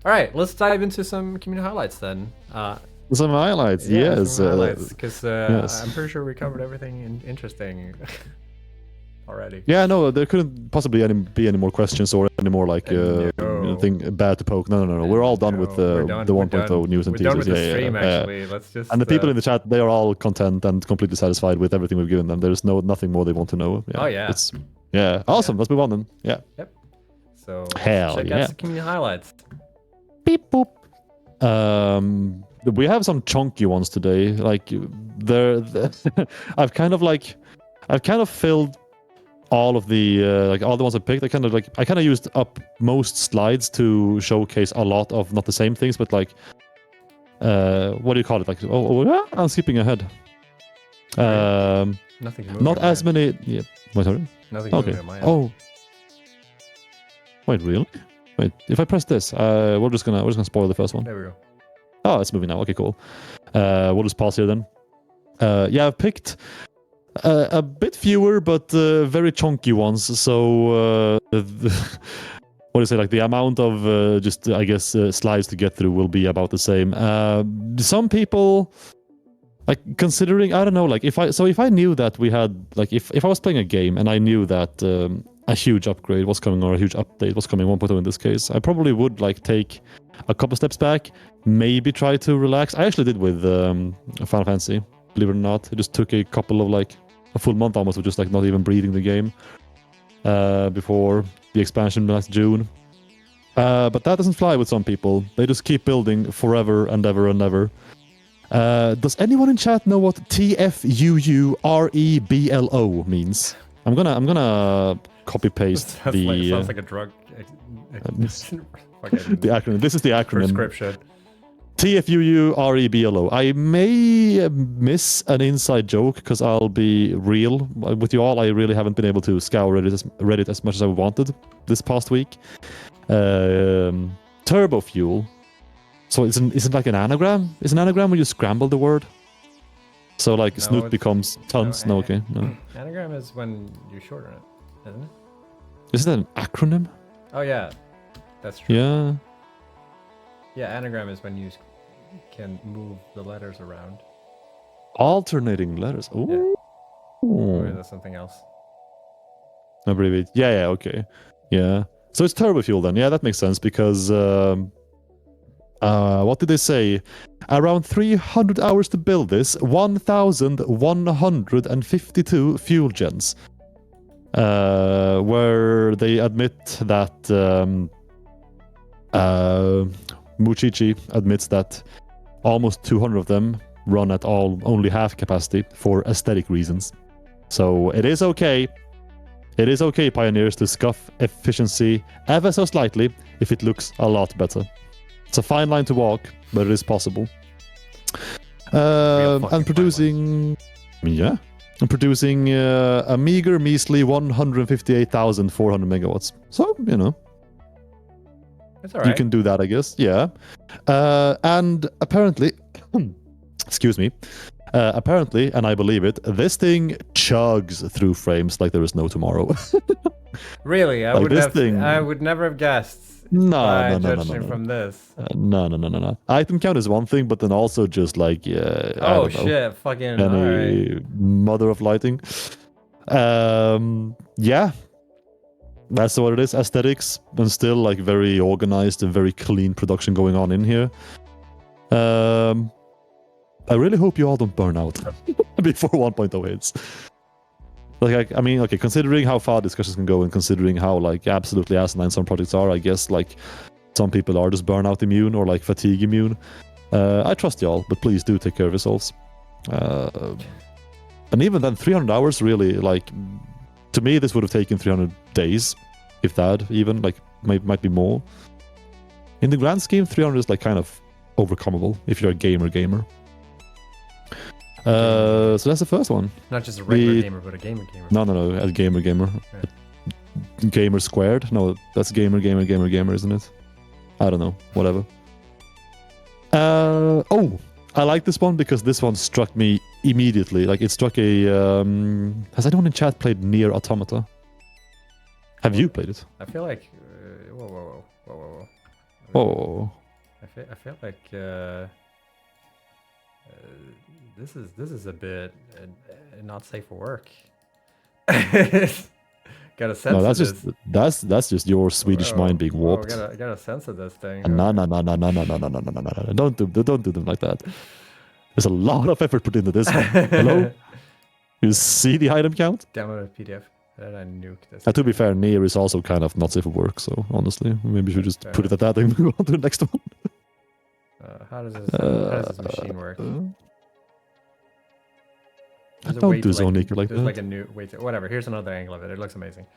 All right, let's dive into some community highlights then. Some highlights, yes. Some highlights, because yes. I'm pretty sure we covered everything interesting already. Yeah, no, there couldn't possibly be any more questions or any more like thing bad to poke. No. We're all done with the 1.0 news and teasers. We're done with the stream, actually. Let's just. And the people in the chat, they are all content and completely satisfied with everything we've given them. There's nothing more they want to know. Yeah, oh yeah. Awesome. Let's move on then. Yeah. Yep. So hell check out the community highlights. Beep boop. We have some chunky ones today. Like I've kind of filled all of the all the ones I picked. I kind of used up most slides to showcase a lot of not the same things, but like what do you call it? Like I'm skipping ahead. Nothing. Not as many. Yeah. Wait, sorry. Nothing. Okay. Oh. Wait, really? Wait. If I press this, we're just gonna spoil the first one. There we go. Oh, it's moving now. Okay, cool. We'll just pause here then. Yeah, I've picked a bit fewer, but very chunky ones. So, what do you say? Like the amount of just, I guess, slides to get through will be about the same. Some people, like considering, I don't know, like if I knew that we had, like if I was playing a game and I knew that a huge upgrade was coming or a huge update was coming, 1.0 in this case, I probably would like take a couple steps back, maybe try to relax. I actually did with Final Fantasy, believe it or not. I just took a couple of like a full month almost of just like not even breathing the game before the expansion last June. But that doesn't fly with some people. They just keep building forever and ever and ever. Does anyone in chat know what TFUUREBLO means? I'm gonna copy paste the. Sounds like a drug. The acronym. This is the acronym. Prescription. TFUUREBLO. I may miss an inside joke because I'll be real with you all. I really haven't been able to scour Reddit as much as I wanted this past week. Turbo fuel. So isn't like an anagram? Is an anagram when you scramble the word? So like Snutt becomes tons. No, okay. No. Anagram is when you shorten it, isn't it? Isn't that an acronym? Oh yeah, that's true. Yeah. Yeah, anagram is when you can move the letters around. Alternating letters. Ooh. Yeah. Or is that something else? Abbreviate. Yeah, okay. Yeah. So it's turbo fuel then. Yeah, that makes sense because what did they say? Around 300 hours to build this, 1,152 fuel gens. Where they admit that MooChiChi admits that almost 200 of them run at only half capacity for aesthetic reasons. So it is okay. It is okay, pioneers, to scuff efficiency ever so slightly if it looks a lot better. It's a fine line to walk, but it is possible. And producing... Yeah. And producing a meager, measly 158,400 megawatts. So, you know. That's all right. You can do that, I guess. Yeah. And apparently... excuse me. Apparently, and I believe it, this thing chugs through frames like there is no tomorrow. Really? I would never have guessed. No. From this. No. Item count is one thing, but then also just like oh shit! Fucking any mother of lighting. Yeah, that's what it is. Aesthetics and still like very organized and very clean production going on in here. I really hope you all don't burn out before 1.0 hits. Like, I mean, okay, considering how far discussions can go and considering how, like, absolutely asinine some projects are, I guess, like, some people are just burnout immune or, like, fatigue immune. I trust y'all, but please do take care of yourselves. And even then, 300 hours, really, like, to me, this would have taken 300 days, if that, even, like, might be more. In the grand scheme, 300 is, like, kind of overcomable if you're a gamer. So that's the first one. Not just a regular gamer, but a gamer. No, a gamer. Yeah. Gamer squared? No, that's gamer, isn't it? I don't know. Whatever. Oh, I like this one because this one struck me immediately. Like, it struck a... has anyone in chat played Nier Automata? Have you played it? I feel like... Whoa. Oh. I feel like this is a bit not safe for work. Gotta No, censor that's this. that's just your Swedish mind being Whoa, warped. gotta censor this thing. No, no, no, no, no, no, no, no, no, no, no, no. Don't do them like that. There's a lot of effort put into this one. Hello? You see the item count? Download a PDF. Then I nuke this. To be fair, Nier is also kind of not safe for work, so honestly, maybe we should just put it at that and move on to the next one. How does this machine work? Don't do Zonika like There's that. like a new way to whatever. Here's another angle of it. It looks amazing.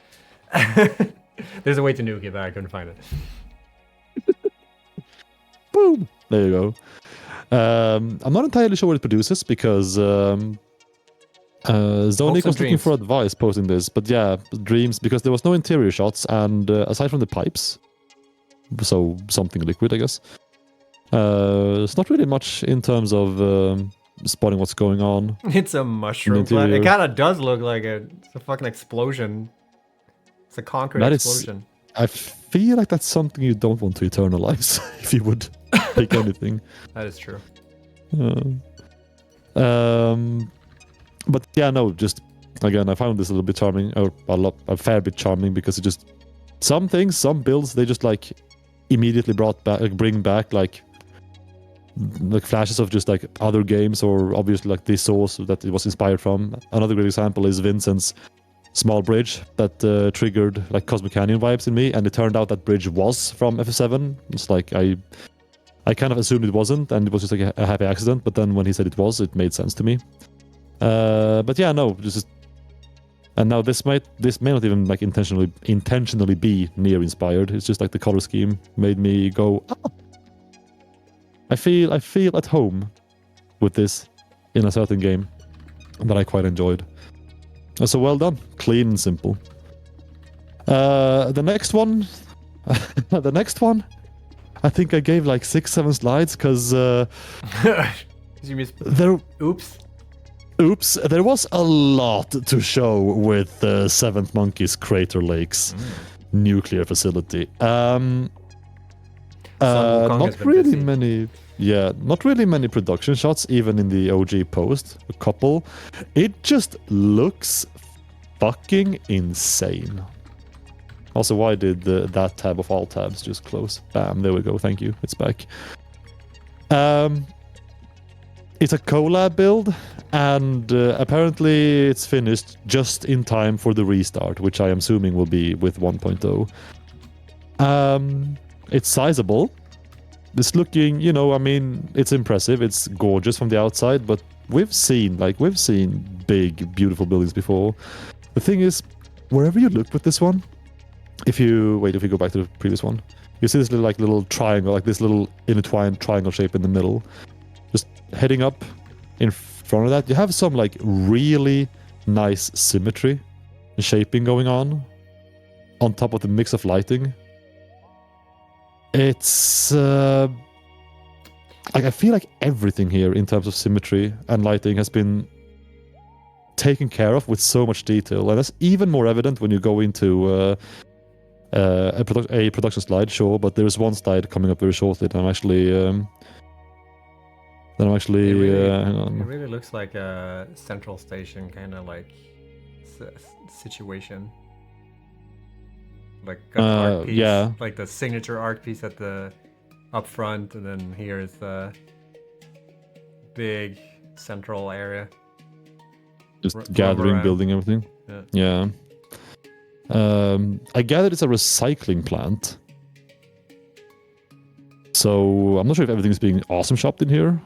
There's a way to nuke it, but I couldn't find it. Boom! There you go. I'm not entirely sure what it produces because Zonik was looking for advice posting this, but yeah, dreams because there was no interior shots and aside from the pipes, so something liquid, I guess. It's not really much in terms of spotting what's going on. It's a mushroom plant. It kind of does look like it's a fucking explosion. It's a concrete explosion. I feel like that's something you don't want to eternalize if you would pick anything. That is true. But yeah, no, just again, I found this a little bit charming, or a fair bit charming, because it just some things, some builds, they just like immediately bring back like flashes of just like other games, or obviously like the source that it was inspired from. Another great example is Vincent's small bridge that triggered like Cosmic Canyon vibes in me, and it turned out that bridge was from FF7. It's like I kind of assumed it wasn't, and it was just like a happy accident, but then when he said it was, it made sense to me. But yeah, no, and now this may not even like intentionally be Nier inspired. It's just like the color scheme made me go, oh, I feel at home with this in a certain game that I quite enjoyed. So well done, clean and simple. The next one, I think I gave like 6-7 slides because Oops, there was a lot to show with the Seventh Monkey's Crater Lakes nuclear facility. Not really many production shots, even in the OG post. A couple. It just looks fucking insane. Also, why did that tab of all tabs just close? Bam, there we go. Thank you. It's back. It's a collab build, and apparently it's finished just in time for the restart, which I am assuming will be with 1.0. It's sizable. It's looking, it's impressive. It's gorgeous from the outside, but we've seen big, beautiful buildings before. The thing is, wherever you look with this one, if you go back to the previous one, you see this little triangle, like this little intertwined triangle shape in the middle. Just heading up in front of that, you have some like really nice symmetry and shaping going on top of the mix of lighting. It's I feel like everything here in terms of symmetry and lighting has been taken care of with so much detail, and that's even more evident when you go into a production slide, sure, but there is one slide coming up very shortly that I'm actually hang on. It really looks like a central station kind of like situation. Like art piece, yeah, like the signature art piece at the up front, and then here is the big central area. Just gathering, building everything. Yeah. I gathered it's a recycling plant. So I'm not sure if everything is being awesome shopped in here.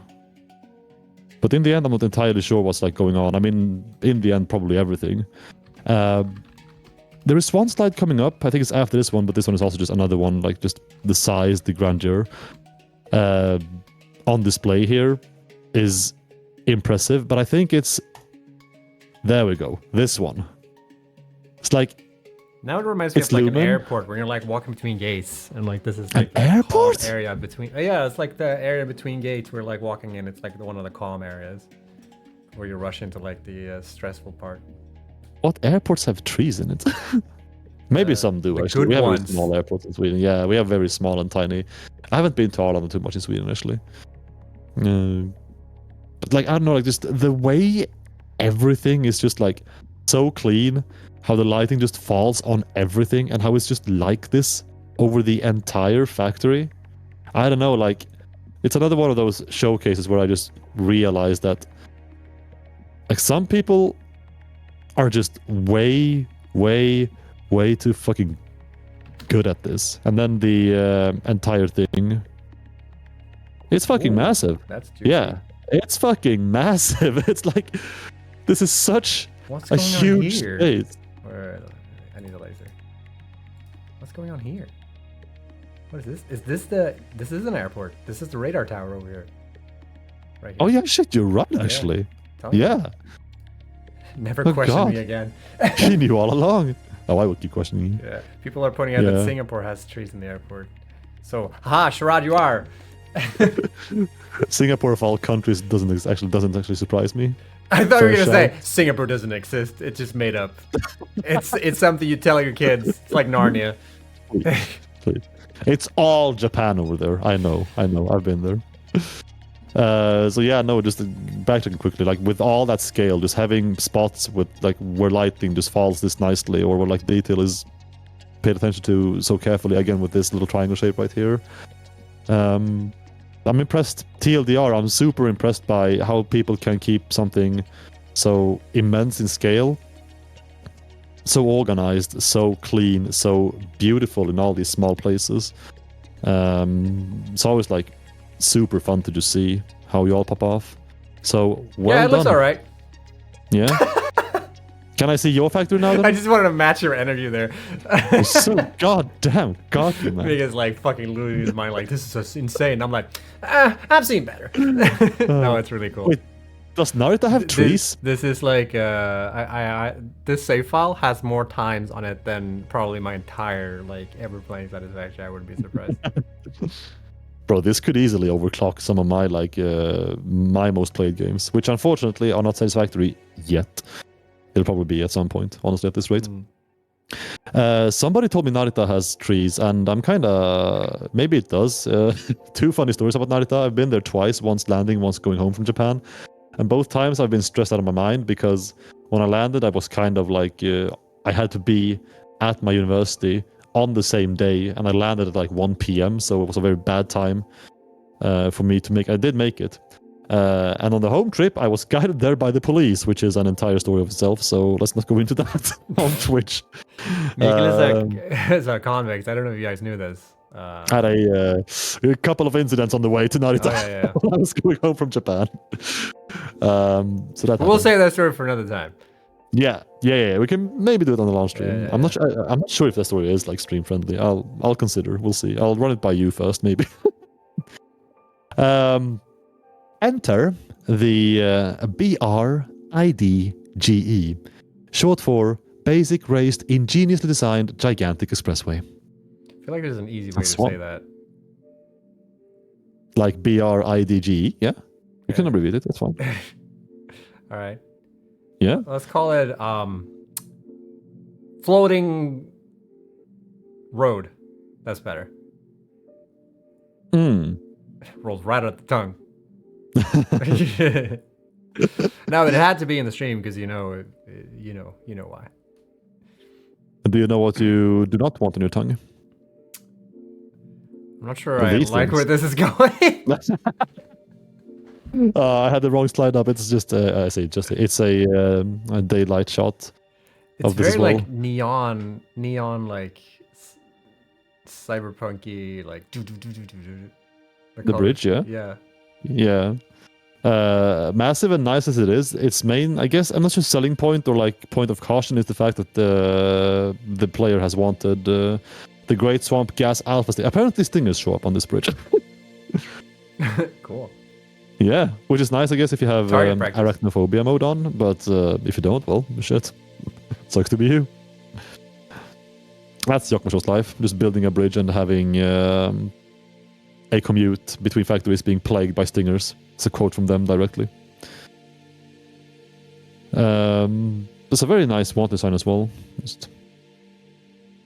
But in the end, I'm not entirely sure what's like going on. I mean, in the end, probably everything. There is one slide coming up. I think it's after this one, but this one is also just another one, like just the size, the grandeur. On display here is impressive, but I think it's... There we go. This one. It's like... Now it reminds me of like an airport where you're like walking between gates, and like this is like an airport area between. Yeah, it's like the area between gates we're like walking in. It's like one of the calm areas where you rush into like the stressful part. What airports have trees in it? Maybe some do, the actually. good We have very ones. small airports in Sweden. Yeah, we have very small and tiny. I haven't been to Arlanda too much in Sweden, actually. But like, I don't know, like just the way everything is just like so clean, how the lighting just falls on everything, and how it's just like this over the entire factory. I don't know, like, it's another one of those showcases where I just realized that like some people are just way too fucking good at this. And then the entire thing, it's fucking Ooh, massive. That's juicy. Yeah, it's fucking massive. It's like, this is such What's a going on huge here? space. I need a laser. What's going on here? What is this? This is an airport. This is the radar tower over here. Right here. Oh yeah, shit, you're right, actually. Tell me. Yeah. Never Oh, question God. me again. He knew all along. Oh, I would keep questioning you. Yeah. People are pointing out that Yeah. Singapore has trees in the airport. So, haha, Sharad, you are. Singapore of all countries doesn't actually surprise me. I thought you were Fair gonna say shout. Singapore doesn't exist. It's just made up. It's something you tell your kids. It's like Narnia. Please. It's all Japan over there. I know. I've been there. So yeah, no, just backtracking quickly, like with all that scale, just having spots with like where lighting just falls this nicely, or where like detail is paid attention to so carefully, again with this little triangle shape right here. I'm impressed. TLDR, I'm super impressed by how people can keep something so immense in scale, so organized, so clean, so beautiful in all these small places. It's always like super fun to just see how you all pop off. So well Yeah, it done. looks alright. Yeah. Can I see your factory now then? I just wanted to match your energy there. You're so goddamn cocky, man. Big is like fucking losing his mind, like this is insane. I'm like, I've seen better. No, it's really cool. Wait, does Narita have trees? This is like this save file has more times on it than probably my entire like ever playing Satisfactory. I wouldn't be surprised. Bro, this could easily overclock some of my like my most played games, which unfortunately are not Satisfactory yet. It'll probably be at some point, honestly, at this rate. Somebody told me Narita has trees, and I'm kind of... Maybe it does. Two funny stories about Narita. I've been there twice, once landing, once going home from Japan. And both times I've been stressed out of my mind, because when I landed, I was kind of like... I had to be at my university on the same day, and I landed at like 1 p.m., so it was a very bad time for me to make... I did make it. And on the home trip, I was guided there by the police, which is an entire story of itself, so let's not go into that on Twitch. Miguel is a convict. I don't know if you guys knew this. Had a couple of incidents on the way to Narita yeah. when I was going home from Japan. So that We'll happened. save that story for another time. Yeah. We can maybe do it on the launch stream. Yeah. I'm not sure if that story is like stream friendly. I'll consider. We'll see. I'll run it by you first, maybe. Enter the B.R.I.D.G.E, short for Basic Raised Ingeniously Designed Gigantic Expressway. I feel like there's an easy way to say that. Like B.R.I.D.G.E, yeah? You can abbreviate it, that's fine. All right. Yeah? Let's call it floating road. That's better. Rolls right out the tongue. No, it had to be in the stream because you know why. Do you know what you do not want on your tongue? I'm not sure I like where this is going. I had the wrong slide up. It's just it's a daylight shot It's of this very as well. like neon like cyberpunky like The bridge, yeah. Yeah. Massive and nice as it is, its main, I guess, I'm not sure selling point or like point of caution is the fact that the player has wanted the Great Swamp Gas Alpha State. Apparently stingers show up on this bridge. Cool. Yeah, which is nice, I guess, if you have arachnophobia mode on, but if you don't, well, shit. Sucks to be you. That's Yokmosho's life, just building a bridge and having a commute between factories being plagued by stingers. It's a quote from them directly. It's a very nice want design as well. Just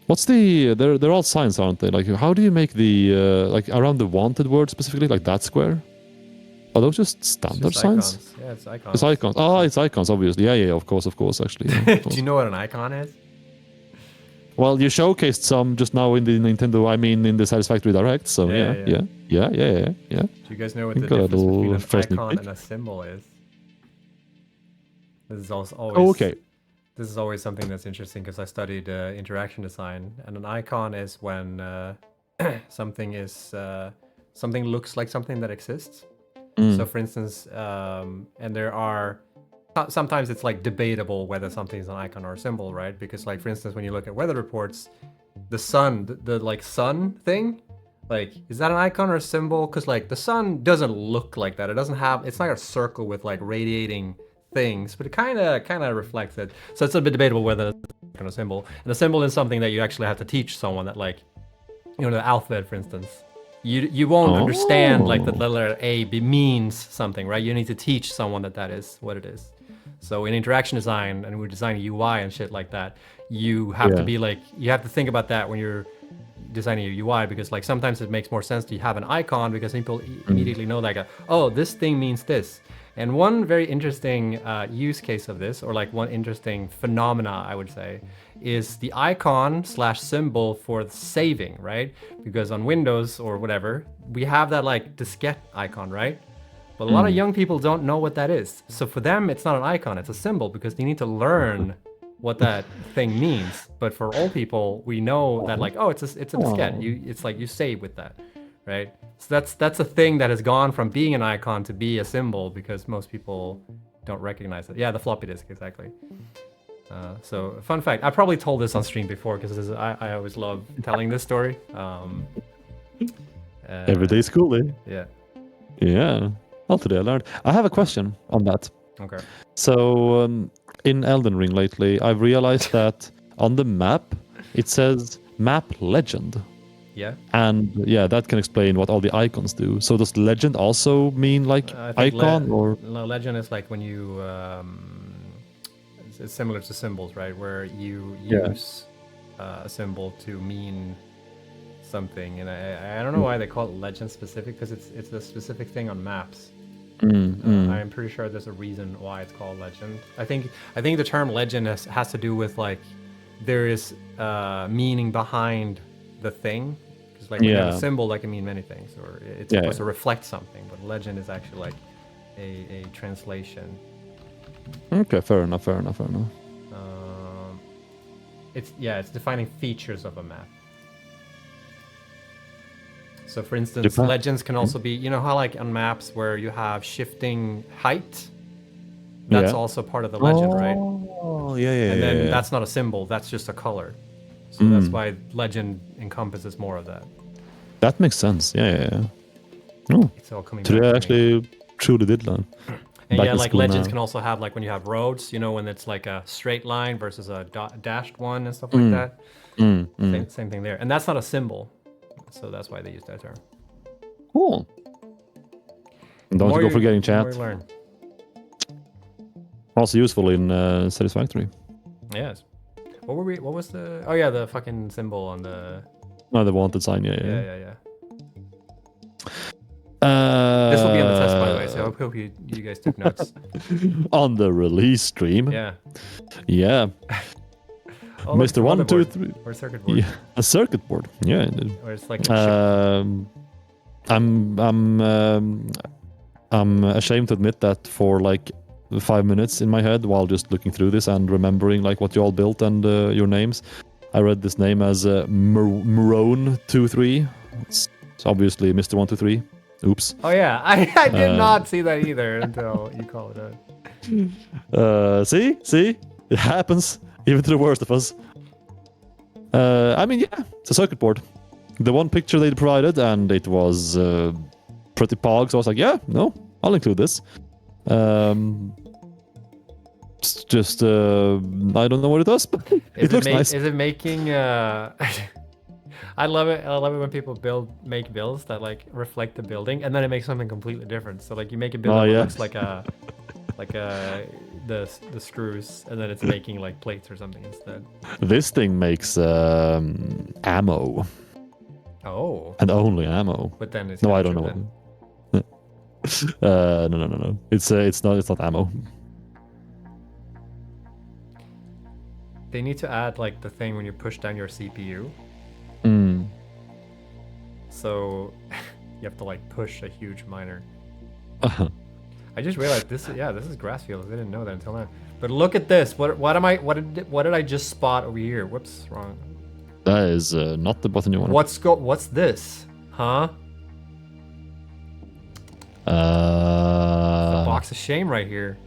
What's the? They're all signs, aren't they? Like, how do you make the like around the wanted word specifically, like that square? Are those just standard It's just signs? icons. Yeah, it's icons. It's icons. Oh, it's icons, obviously. Yeah, of course, actually. Yeah, of Do course. you know what an icon is? Well, you showcased some just now in the Nintendo. I mean, in the Satisfactory Direct. So yeah. Do you guys know what the Got a difference between little an first sneak icon peek. and a symbol is? This is also Oh, always okay. this is always something that's interesting because I studied interaction design, and an icon is when something is something looks like something that exists. So, for instance, and there are sometimes it's like debatable whether something is an icon or a symbol, right? Because, like, for instance, when you look at weather reports, the sun, the like sun thing, like, is that an icon or a symbol? Because like the sun doesn't look like that. It doesn't have. It's not a circle with like radiating things, but it kind of reflects it. So it's a bit debatable whether it's an icon or a symbol. And a symbol is something that you actually have to teach someone that, like, you know, the alphabet, for instance. You won't understand like the letter A means something, right? You need to teach someone that is what it is. So in interaction design, and we're designing UI and shit like that, you have to be like, you have to think about that when you're designing your UI, because like sometimes it makes more sense to have an icon because people immediately know like, oh, this thing means this. And one very interesting use case of this, or like one interesting phenomena, I would say, is the icon / symbol for saving, right? Because on Windows or whatever, we have that like diskette icon, right? But a lot of young people don't know what that is. So for them, it's not an icon, it's a symbol, because they need to learn what that thing means. But for old people, we know that like, oh, it's a diskette. It's like you save with that, right? So that's a thing that has gone from being an icon to be a symbol, because most people don't recognize it. Yeah, the floppy disk, exactly. So fun fact, I probably told this on stream before because I always love telling this story. Every day's cool, eh? Yeah. Yeah. All today I learned. I have a question on that. Okay. So in Elden Ring lately, I've realized that on the map it says map legend. Yeah. And yeah, that can explain what all the icons do. So does legend also mean like icon or? No, legend is like when you it's similar to symbols, right? Where you use a symbol to mean something, and I don't know why they call it legend specific, because it's a specific thing on maps. I'm pretty sure there's a reason why it's called legend. I think the term legend has to do with like there is meaning behind the thing, because like when you have a symbol, that can mean many things, or it's supposed to reflect something. But legend is actually like a translation. Okay, fair enough. It's defining features of a map. So for instance, legends can also be, you know how like on maps where you have shifting height, that's also part of the legend, right? Oh, yeah. And then that's not a symbol, that's just a color. So that's why legend encompasses more of that. That makes sense. Yeah. Oh, it's all coming today back I actually truly did learn. And yeah, like legends can also have like when you have roads, you know, when it's like a straight line versus a dashed one and stuff like that. Same thing there. And that's not a symbol. So that's why they use that term. Cool. And don't you go forgetting chat. The more you learn. Also useful in Satisfactory. Yes. What was the... Oh yeah, the fucking symbol on the... No, the wanted sign, yeah. This will be on the test, by the way, so I hope you guys took notes. On the release stream. Yeah. Oh, Mr. 1, 2, 3. Or a circuit board. Yeah, a circuit board. Yeah. Or it's like a I'm ashamed to admit that for like 5 minutes in my head while just looking through this and remembering like what you all built and your names, I read this name as mronetwothree. It's obviously Mr. 1, 2, 3. Oops. Oh yeah, I did not see that either until you called it out. See, it happens even to the worst of us. I mean, yeah, it's a circuit board. The one picture they provided, and it was pretty pog, so I was like, yeah, no, I'll include this. It's just, I don't know what it does, but it looks nice. Is it making... I love it when people make builds that like reflect the building, and then it makes something completely different. So like you make a build that looks like a the screws, and then it's making like plates or something instead. This thing makes ammo. Oh. And only ammo. But then it's no, I don't know. No. It's not ammo. They need to add like the thing when you push down your CPU. So you have to like push a huge miner. I just realized this is grass fields. I didn't know that until now. But look at this. What did I just spot over here? Whoops, wrong. That is not the button you want. What's this? Huh? It's a box of shame right here.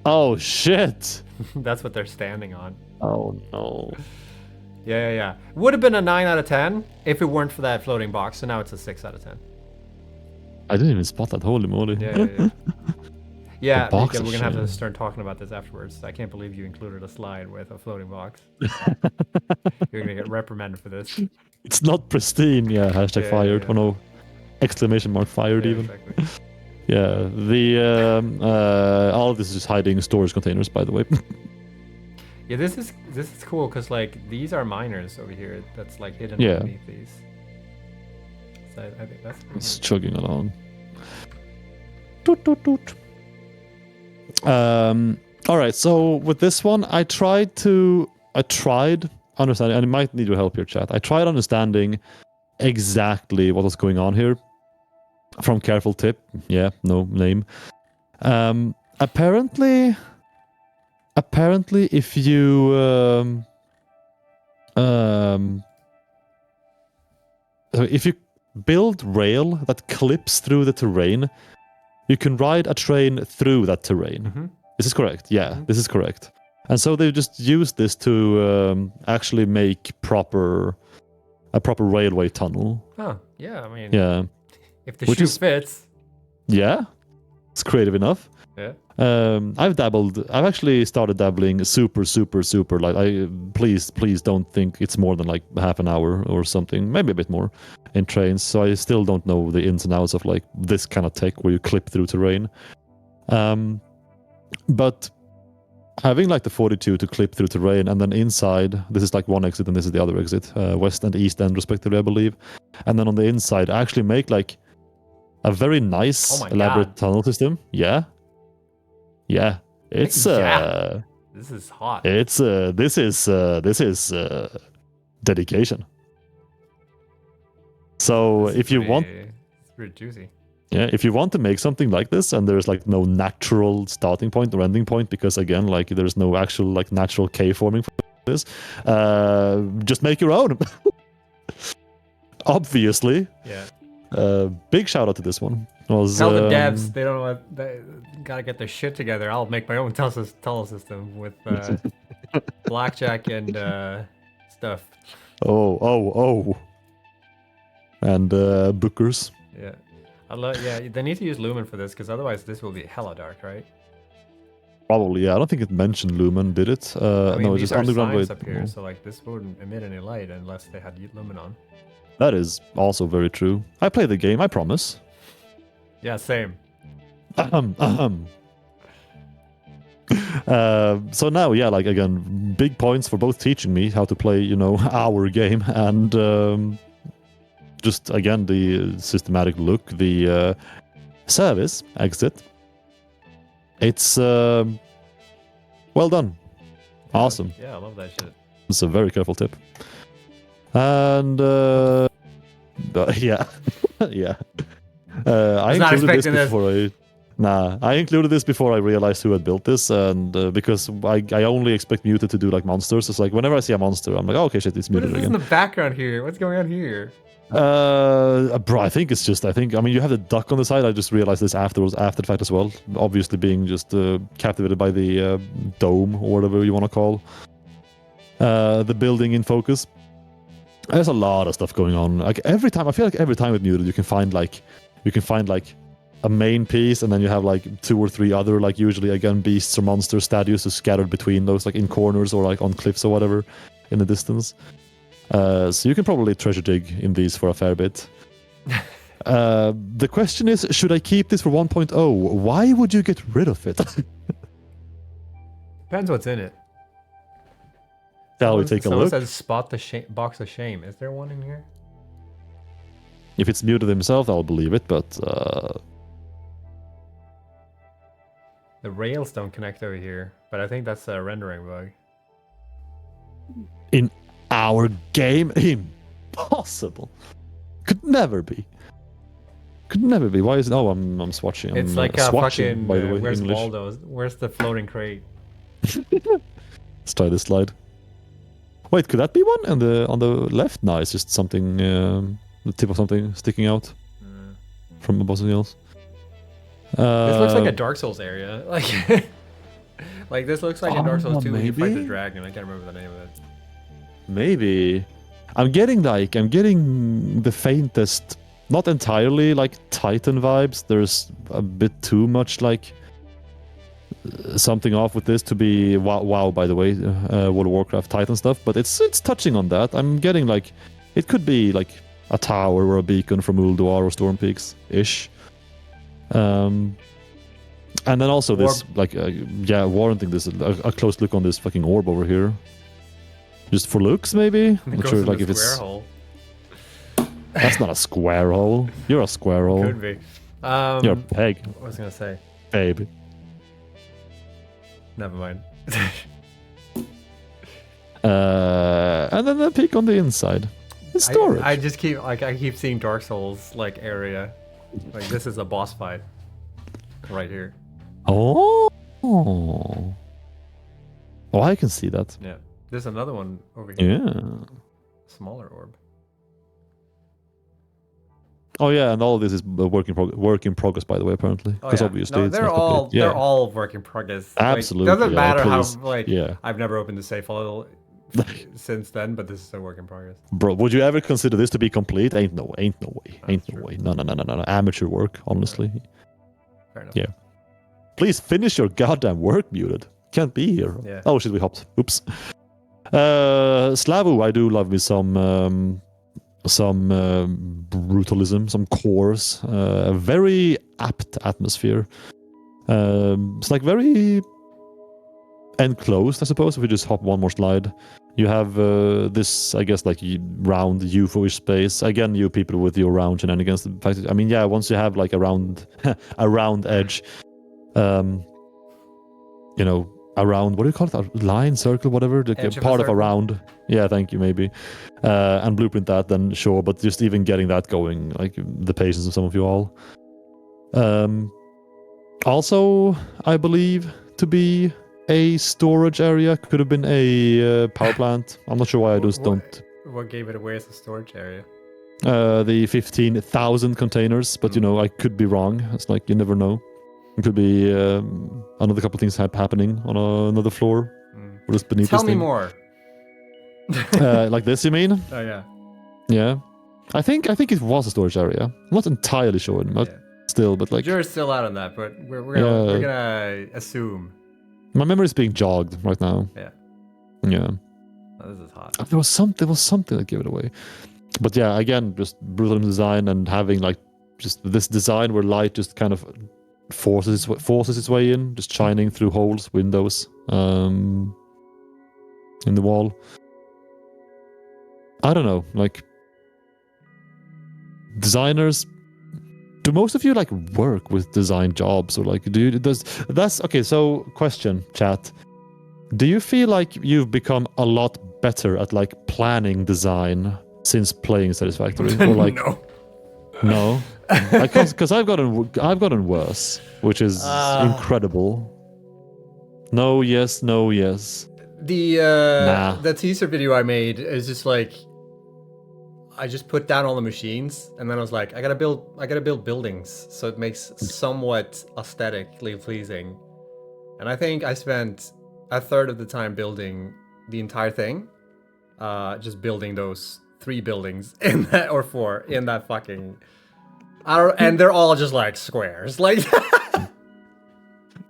Oh shit. That's what they're standing on. Oh no. Yeah. Would have been a 9 out of 10 if it weren't for that floating box. So now it's a 6 out of 10. I didn't even spot that. Holy moly. Yeah. Yeah, box we're of gonna have to shame. start talking about this afterwards. I can't believe you included a slide with a floating box. You're gonna get reprimanded for this. It's not pristine. Yeah. Hashtag fired. Yeah. Oh no. Exclamation mark fired even. Exactly. Yeah. The all of this is just hiding storage containers, by the way. Yeah, this is cool because like these are miners over here that's like hidden Yeah. underneath these. So I think that's pretty It's neat. chugging along. Toot, toot, toot. All right. So with this one, I tried understanding, and it might need your help here, chat. I tried understanding exactly what was going on here from careful tip. Yeah, no name. Apparently, if you if you build rail that clips through the terrain, you can ride a train through that terrain. Mm-hmm. This is correct. Yeah, this is correct. And so they just used this to actually make a proper railway tunnel. Huh. Yeah, I mean, Yeah. if the Which shoe is- fits. Yeah. It's creative enough. Yeah. I've actually started dabbling super like please don't think it's more than like half an hour or something, maybe a bit more in trains. So I still don't know the ins and outs of like this kind of tech where you clip through terrain. But having like the 42 to clip through terrain, and then inside, this is like one exit and this is the other exit, west and east end respectively, I believe. And then on the inside, I actually make like a very nice Oh my elaborate God. tunnel system. Yeah. It's Yeah. This is hot. this is dedication. So This is if you want, it's pretty juicy. yeah, if you want to make something like this, and there's like no natural starting point or ending point, because again, like there's no actual like natural K forming for this, just make your own. Obviously. Yeah. Big shout out to this one. Tell the devs they don't know what they gotta get their shit together. I'll make my own tunnel system with blackjack and stuff. Oh. And bookers. Yeah. They need to use lumen for this because otherwise this will be hella dark, right? Probably, yeah. I don't think it mentioned lumen, did it? I mean, no, it's these just are underground signs light. up here, so like this wouldn't emit any light unless they had lumen on. That is also very true. I play the game, I promise. Yeah, same. So now, yeah, like again, big points for both teaching me how to play, our game, and just again the systematic look, the service exit. It's well done, awesome. Yeah, I love that shit. It's a very careful tip, and yeah, yeah. I not included this expecting this. before I included this before I realized who had built this, and because I only expect Muted to do like monsters. It's like whenever I see a monster, I'm like, oh, okay, shit, it's What Muted is this in again. the background here? What's going on here? Bro, I think you have the duck on the side. I just realized this after the fact as well. Obviously being just captivated by the dome or whatever you want to call the building in focus. There's a lot of stuff going on. Like I feel like every time with Muted, you can find like a main piece, and then you have like 2 or 3 other, like usually again beasts or monster statues just scattered between those, like in corners or like on cliffs or whatever in the distance. So you can probably treasure dig in these for a fair bit. The question is, should I keep this for 1.0? Why would you get rid of it? Depends what's in it. Shall we take a Someone look? says spot the box of shame. Is there one in here? If it's muted himself, I'll believe it, but The rails don't connect over here, but I think that's a rendering bug. in our game, impossible. Could never be. Could never be. Why is it? Oh, I'm swatching. It's I'm, like a swatching, fucking. by the way, Where's English. Waldo? Where's the floating crate? Let's try this slide. Wait, could that be one on the left? No, it's just something, the tip of something sticking out from above something else. This looks like a Dark Souls area. Like this looks like a Dark Souls 2 when you fight the maybe? dragon. I can't remember the name of it. Maybe. I'm getting the faintest, not entirely like Titan vibes. There's a bit too much like something off with this to be wow, by the way, World of Warcraft Titan stuff, but it's touching on that. I'm getting like it could be like a tower or a beacon from Ulduar or Storm Peaks ish. And then also this warranting this a close look on this fucking orb over here. Just for looks, maybe. It Not goes sure in like the if it's square hole. that's not a square hole. You're a square hole. Could be. You're a peg, What was I gonna say? baby. Never mind. And then a peek on the inside. It's storage. I just keep I keep seeing Dark Souls like area. Like this is a boss fight. Right here. Oh, I can see that. Yeah. There's another one over here. Yeah. Smaller orb. Oh yeah, and all of this is a work in progress, by the way. Apparently, Oh, because yeah. obviously No, it's they're not all complete. they're all work in progress. Absolutely, Like, doesn't yeah, matter how please. like Yeah. I've never opened the save file since then, but this is a work in progress. Bro, would you ever consider this to be complete? Ain't no way. No. Amateur work, honestly. Fair enough. Yeah. Please finish your goddamn work, Muted. Can't be here. Yeah. Oh shit, we hopped. Oops. Slavaooo, I do love me some brutalism, some cores. A very apt atmosphere. It's like very enclosed, I suppose. If we just hop one more slide, you have this, I guess, like round UFO-ish space. Again, you people with your round shenanigans. In fact, I mean, yeah, once you have like a round edge, you know, around, what do you call it? A line, circle, whatever, the Edge of a part of a circle? round. Yeah, thank you, maybe. And blueprint that, then sure. But just even getting that going, like the patience of some of you all. Also, I believe to be a storage area, could have been a power plant. I'm not sure why I just don't. What gave it away as a storage area? The 15,000 containers, but you know, I could be wrong. It's like you never know. It could be another couple of things happening on another floor, or just beneath. Tell this me thing. more. Like this, you mean? Oh yeah. Yeah. I think it was a storage area. I'm not entirely sure, but still, but like Jury's still out on that, but we're gonna assume. my memory is being jogged right now. Yeah. Yeah. Oh, this is hot. There was something that gave it away. But yeah, again, just brutal design and having like just this design where light just kind of forces its way in, just shining through holes, windows, in the wall. I don't know, like designers. Do most of you like work with design jobs, or like that's okay? So, question, chat. Do you feel like you've become a lot better at like planning design since playing Satisfactory? Or like no, because I've gotten worse, which is incredible. No, yes. The teaser video I made is just like I just put down all the machines, and then I was like, I gotta build buildings so it makes somewhat aesthetically pleasing. And I think I spent a third of the time building the entire thing, just building those 3 buildings in that, or 4 in that fucking. And they're all just like squares, like.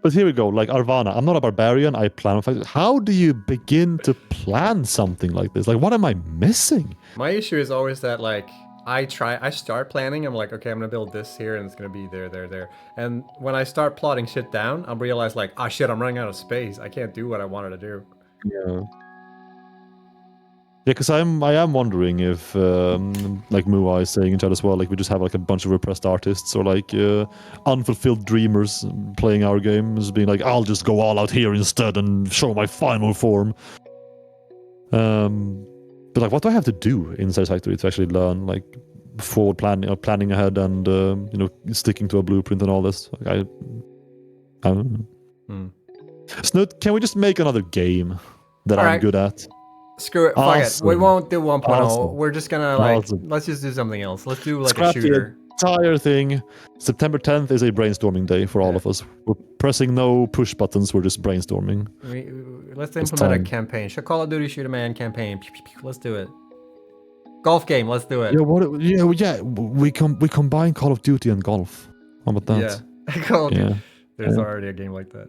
But here we go, like Arvana. I'm not a barbarian. I plan. How do you begin to plan something like this? Like, what am I missing? My issue is always that like I start planning. I'm like, okay, I'm gonna build this here, and it's gonna be there. And when I start plotting shit down, I realize like, ah, shit, I'm running out of space. I can't do what I wanted to do. Yeah. Yeah, because I am wondering if like Mua is saying in chat as well, like we just have like a bunch of repressed artists or like unfulfilled dreamers playing our games, being like, I'll just go all out here instead and show my final form. But like, what do I have to do in Satisfactory to actually learn like forward planning, planning ahead, and sticking to a blueprint and all this? Like, I don't know. Snutt, can we just make another game that I'm good at? Screw it, fuck it. We won't do 1.0. Awesome. We're just gonna like, let's just do something else. Let's do like Scrap a shooter. The entire thing. September 10th is a brainstorming day for all of us. We're pressing no push buttons. We're just brainstorming. Let's implement a campaign. Call of Duty Shoot a Man campaign. Let's do it. Golf game. Let's do it. Yeah. We combine Call of Duty and golf. How about that? Yeah. Call of Duty. There's already a game like that.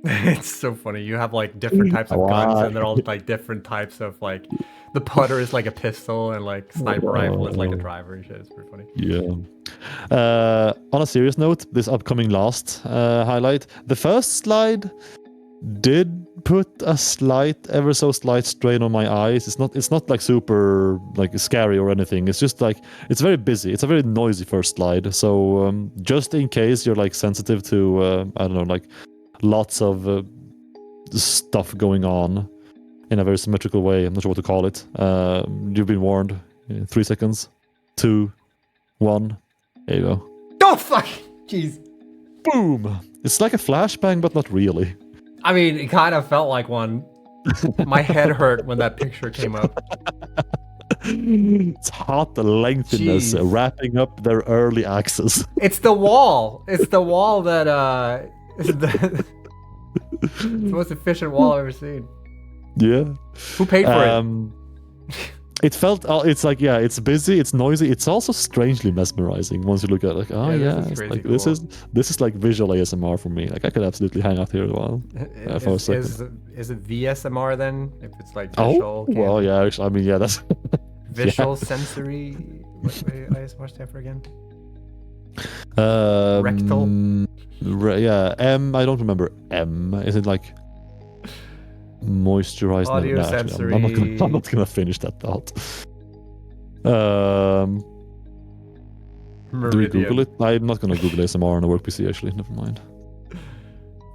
It's so funny. You have like different types of guns, and they're all like different types of like. The putter is like a pistol, and like sniper rifle is like a driver and shit. It's pretty funny. Yeah. On a serious note, this upcoming last highlight, the first slide did put a ever so slight strain on my eyes. It's not like super like scary or anything. It's just like it's very busy. It's a very noisy first slide. So just in case you're like sensitive to I don't know, like lots of stuff going on in a very symmetrical way. I'm not sure what to call it. You've been warned. 3 seconds. 2, 1. There you go. Oh fuck! Jeez. Boom! It's like a flashbang, but not really. I mean, it kind of felt like one. My head hurt when that picture came up. It's hot, the lengthiness, wrapping up their early access. It's the wall. It's the wall that it's the most efficient wall I've ever seen. Yeah. Who paid for it? It felt. It's like it's busy. It's noisy. It's also strangely mesmerizing once you look at it. Like this is like cool. This is like visual ASMR for me. Like I could absolutely hang out here a while for a second. Is it VSMR then? If it's like visual. Oh well, yeah. Actually, I mean, yeah. That's visual sensory. What ASMR stand for again? Rectal. Yeah. M. I don't remember M. Is it like? Moisturized. Audio sensory. I'm not gonna finish that thought. Do we Google it? I'm not gonna Google ASMR on a work PC actually. Never mind.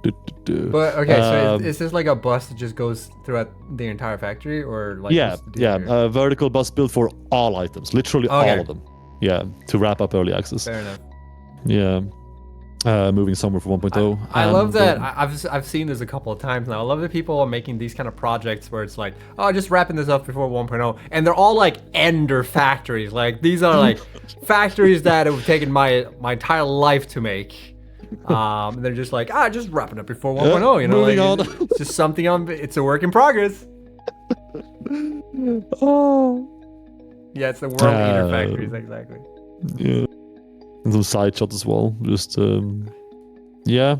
But okay, so is this like a bus that just goes throughout the entire factory, or like? Yeah. A vertical bus built for all items, literally all of them. Yeah, to wrap up early access. Fair enough. Yeah. Moving somewhere for 1.0. I love that. I've seen this a couple of times now. I love that people are making these kind of projects where it's like, oh, just wrapping this up before 1.0, and they're all like ender factories. Like these are like factories that have taken my entire life to make. They're just like, just wrapping up before 1.0. You know, moving like, on. It's just something it's a work in progress. Yeah, it's the world eater factories, exactly. Yeah. And some side shots as well. Just yeah,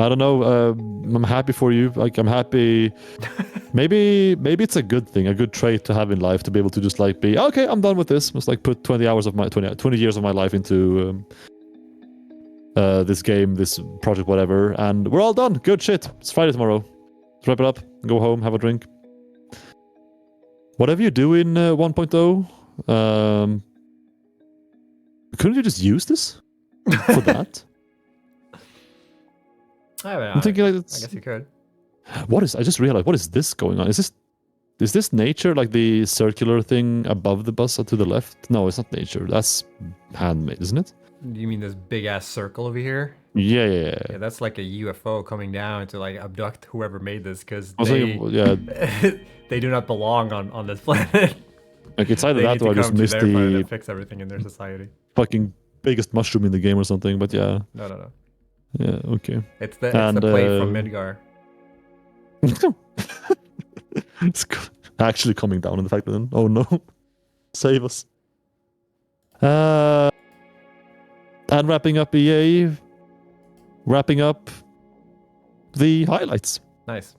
I don't know. I'm happy for you. Like I'm happy. maybe it's a good thing, a good trait to have in life, to be able to just like be okay. I'm done with this. Just like put 20 years of my life into this game, this project, whatever, and we're all done. Good shit. It's Friday tomorrow. Let's wrap it up. Go home. Have a drink. Whatever you do in 1.0. Couldn't you just use this for that? I'm thinking like I guess you could. I just realized, what is this going on? Is this nature, like the circular thing above the bus to the left? No, it's not nature. That's handmade, isn't it? You mean this big ass circle over here? Yeah. That's like a UFO coming down to like abduct whoever made this, because they do not belong on this planet. Like it's either that or I just missed the fix everything in their society. Fucking biggest mushroom in the game or something, but yeah. No. Yeah, okay. It's the plate from Midgar. It's actually coming down in the fact that oh no. Save us. And wrapping up EA. Wrapping up the highlights. Nice.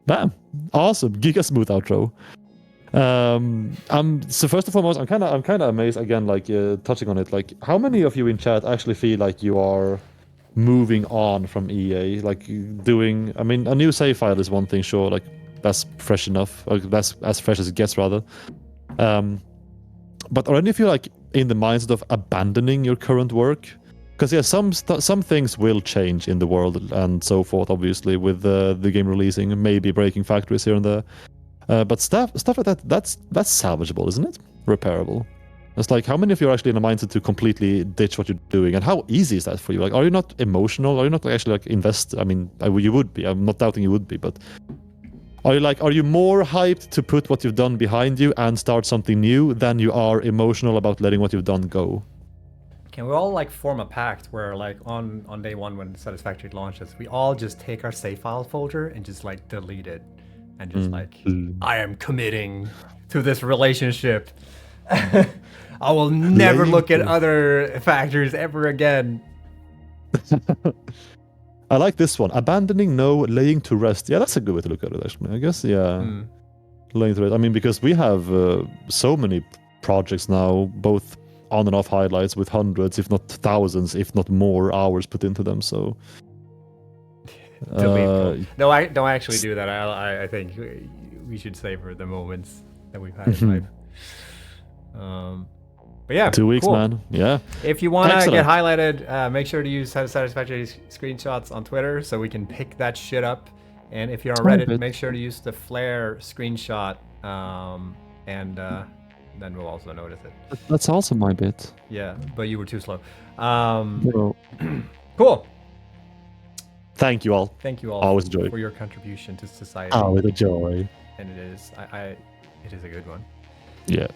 Bam. Awesome. Giga smooth outro. So first and foremost, I'm kind of amazed again, like touching on it. Like, how many of you in chat actually feel like you are moving on from EA? Like doing, I mean, a new save file is one thing, sure. Like that's fresh enough. Or that's as fresh as it gets, rather. But are any of you like in the mindset of abandoning your current work? Because yeah, some things will change in the world and so forth. Obviously, with the game releasing, maybe breaking factories here and there. But stuff like that, that's salvageable, isn't it? Repairable. It's like, how many of you are actually in a mindset to completely ditch what you're doing, and how easy is that for you? Like, are you not emotional? Are you not actually like invest? I mean, you would be. I'm not doubting you would be, but are you more hyped to put what you've done behind you and start something new than you are emotional about letting what you've done go? Can we all like form a pact where like on day one when Satisfactory launches, we all just take our save file folder and just like delete it, and just I am committing to this relationship. I will never look at other factories ever again. I like this one. Abandoning, no. Laying to rest. Yeah, that's a good way to look at it, actually. I guess, yeah. Laying to rest. I mean, because we have so many projects now, both on and off highlights, with hundreds, if not thousands, if not more hours put into them, so... Delete. No, I don't actually do that. I think we should savor the moments that we've had in life. But yeah, 2 weeks, cool. man. Yeah. If you want to get highlighted, make sure to use Satisfactory screenshots on Twitter so we can pick that shit up. And if you're on Reddit, make sure to use the Flare screenshot, and then we'll also notice it. That's also my bit. Yeah, but you were too slow. Cool. Thank you all. Always a joy. For your contribution to society. Always a joy. And it is a good one. Yeah.